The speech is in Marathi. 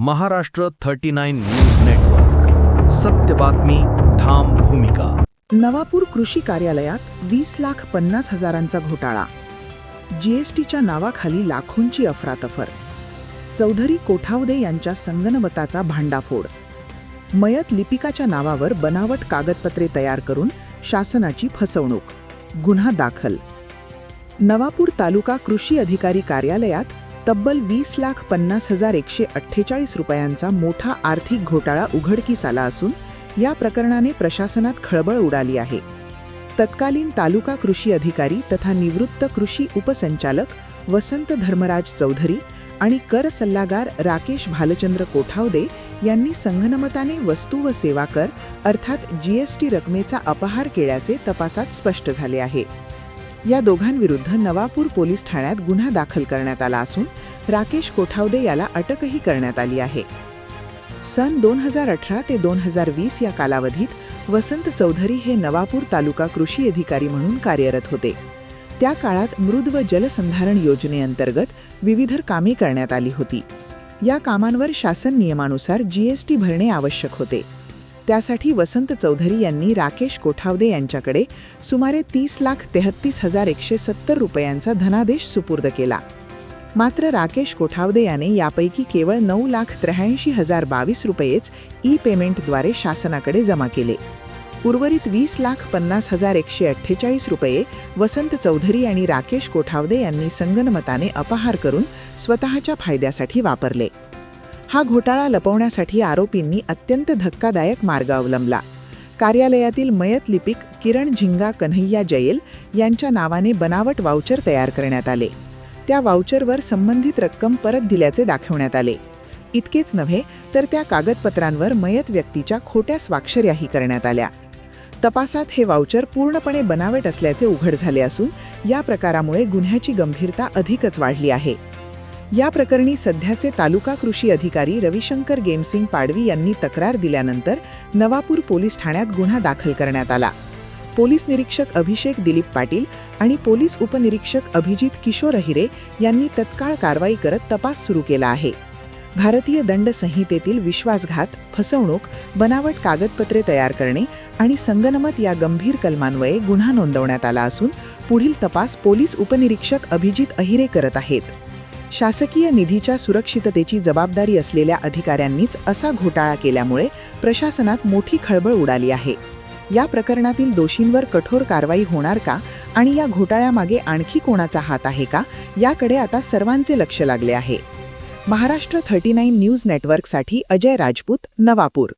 Maharashtra 39 news network. सत्य बातमी, ठाम भूमिका. नवापूर कृषी कार्यालयात 20,50,000चा घोटाळा. जीएसटीच्या नावाखाली लाखोंची अफरातफर. चौधरी कोठावदे यांच्या संगनमताचा भांडाफोड. मयत लिपिकाच्या नावावर बनावट कागदपत्रे तयार करून शासनाची फसवणूक. गुन्हा दाखल. नवापूर तालुका कृषी अधिकारी कार्यालयात तब्बल 20,50,148 रुपयांचा मोठा आर्थिक घोटाळा उघडकीस आला असून या प्रकरणाने प्रशासनात खळबळ उडाली आहे. तत्कालीन तालुका कृषी अधिकारी तथा निवृत्त कृषी उपसंचालक वसंत धर्मराज चौधरी आणि कर सल्लागार राकेश भालचंद्र कोठावदे यांनी संगनमताने वस्तू व सेवा कर अर्थात जीएसटी रकमेचा अपहार केल्याचे तपासात स्पष्ट झाले आहे. या दोघांविरुद्ध नवापूर पोलीस ठाण्यात गुन्हा दाखल करण्यात आला असून राकेश कोठावदे याला अटकही करण्यात आली आहे. सन 2018 ते 2020 या कालावधीत वसंत चौधरी हे नवापूर तालुका कृषी अधिकारी म्हणून कार्यरत होते. त्या काळात मृद व जलसंधारण योजनेअंतर्गत विविध कामे करण्यात आली होती. या कामांवर शासन नियमानुसार जीएसटी भरणे आवश्यक होते. त्यासाठी वसंत चौधरी यांनी राकेश कोठावदे यांच्याकडे सुमारे 30,33,170 रुपयांचा धनादेश सुपूर्द केला. मात्र राकेश कोठावदे याने यापैकी केवळ 9,83,022 रुपयेच ई पेमेंटद्वारे शासनाकडे जमा केले. उर्वरित 20,50,148 रुपये वसंत चौधरी आणि राकेश कोठावदे यांनी संगनमताने अपहार करून स्वतःच्या फायद्यासाठी वापरले. हा घोटाळा लपवण्यासाठी आरोपींनी अत्यंत धक्कादायक मार्ग अवलंबला. कार्यालयातील मयत लिपिक किरण झिंगा कन्हैया जैल यांच्या नावाने बनावट वाउचर तयार करण्यात आले. त्या वाउचरवर संबंधित रक्कम परत दिल्याचे दाखवण्यात आले. इतकेच नव्हे तर त्या कागदपत्रांवर मयत व्यक्तीच्या खोट्या स्वाक्षऱ्याही करण्यात आल्या. तपासात हे वाउचर पूर्णपणे बनावट असल्याचे उघड झाले असून या प्रकारामुळे गुन्ह्याची गंभीरता अधिकच वाढली आहे. या प्रकरणी सध्याचे तालुका कृषी अधिकारी रविशंकर गेमसिंग पाडवी यांनी तक्रार दिल्यानंतर नवापूर पोलीस ठाण्यात गुन्हा दाखल करण्यात आला. पोलीस निरीक्षक अभिषेक दिलीप पाटील आणि पोलीस उपनिरीक्षक अभिजित किशोर अहिरे यांनी तत्काळ कारवाई करत तपास सुरू केला आहे. भारतीय दंड संहितेतील विश्वासघात, फसवणूक, बनावट कागदपत्रे तयार करणे आणि संगनमत या गंभीर कलमान्वये गुन्हा नोंदवण्यात आला असून पुढील तपास पोलीस उपनिरीक्षक अभिजित अहिरे करत आहेत. शासकीय निधीच्या सुरक्षिततेची जबाबदारी असलेल्या अधिकाऱ्यांनीच असा घोटाळा केल्यामुळे प्रशासनात मोठी खळबळ उडाली आहे. या प्रकरणातील दोषींवर कठोर कारवाई होणार का आणि या घोटाळ्यामागे आणखी कोणाचा हात आहे का याकडे आता सर्वांचे लक्ष लागले आहे. महाराष्ट्र 39 न्यूज नेटवर्कसाठी अजय राजपूत, नवापूर.